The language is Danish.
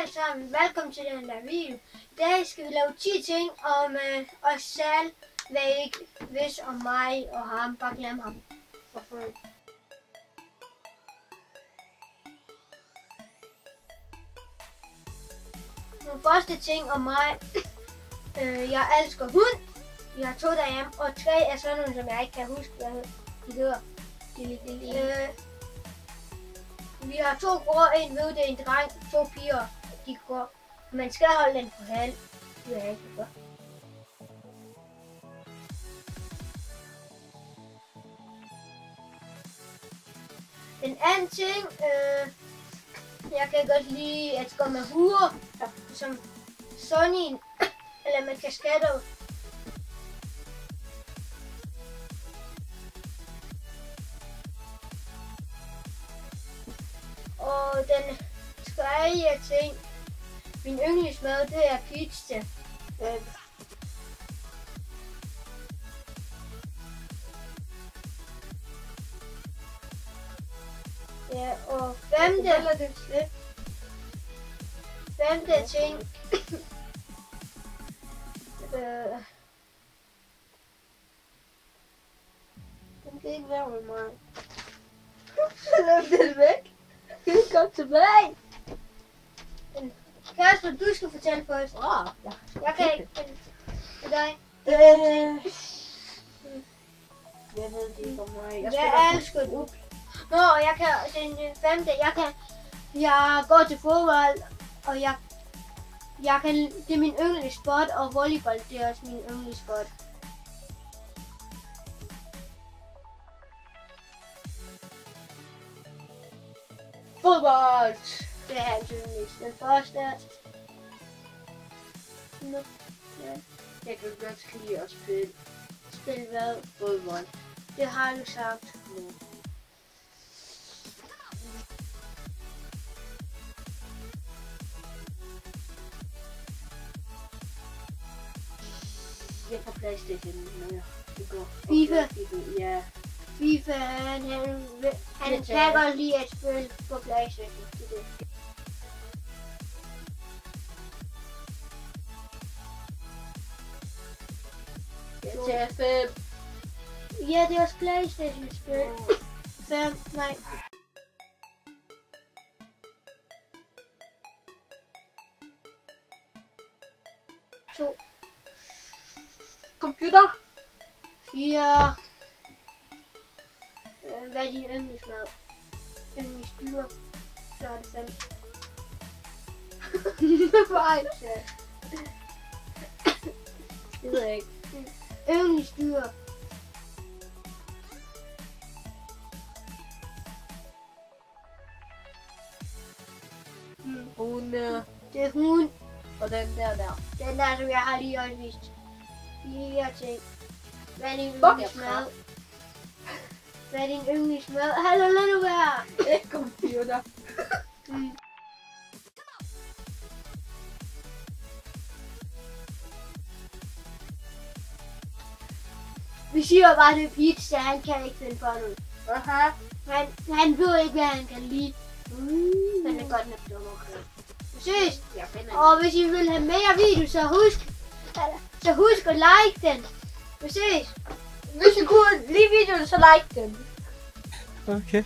Alle sammen, velkommen til den der video. I dag skal vi lave 10 ting om os selv, hvad I ikke vidste om mig og ham. Bare glem ham. Den første ting om mig. Jeg elsker hund. Jeg har 2 derhjemme, og 3 er sådan nogle, som jeg ikke kan huske, hvad de hedder. Vi har 2 bror, en ved, det er en dreng, 2 piger, de går. Man skal holde den på halv. Det er ikke godt. Den anden ting, jeg kan godt lide at gå med huer, som Sonny, eller med kasketter. Og den tredje ting, min yndlingsmad, det er pizza. Ja, og femte ting, Den kan ikke være med mig. Lad den væk. Kom tilbage. Kasper, du skal fortælle først. Ja. Jeg kan ikke. Det er dig. Jeg ved det ikke om mig. Jeg elsker det. Nå, jeg kan, den femte, jeg går til fodbold, og jeg kan, det er min yndlingssport, og volleyball, det er også min yndlingssport. Fodbold. Det er hans yndlings. Den første er... Nå, ja. Jeg kan godt lide at spille. Spil hvad? Fodbold. Det har du sagt. Ja. Jeg får PlayStation mere. Det går. FIFA? Ja. FIFA, han kan godt lide at spille på PlayStation. GTA 5. Ja, det er også PlayStation-spil. 5, nej. To. Computer. 4. Hvad er din yndlingsmad? Yndlingsdyr. Så er det 5. Nej. Det ved jeg ikke. Yndlingsdyr. Hunde. Det er hund. Og den der. Den der, som jeg har lige også vist. 4 ting. Hvad er din yndlingsmad? Hvad er din yndlingsmad? Hallo, lad nu være! Ikke computer. Vi siger bare, det er pizza. Han kan ikke finde på noget. Aha. Han ved ikke, hvad han kan lide. Han er godt nok dum omkring. Vi ses! Og hvis I vil have mere video, så husk at like den. Vi ses! Hvis I kunne lide videoen, så like den. Okay.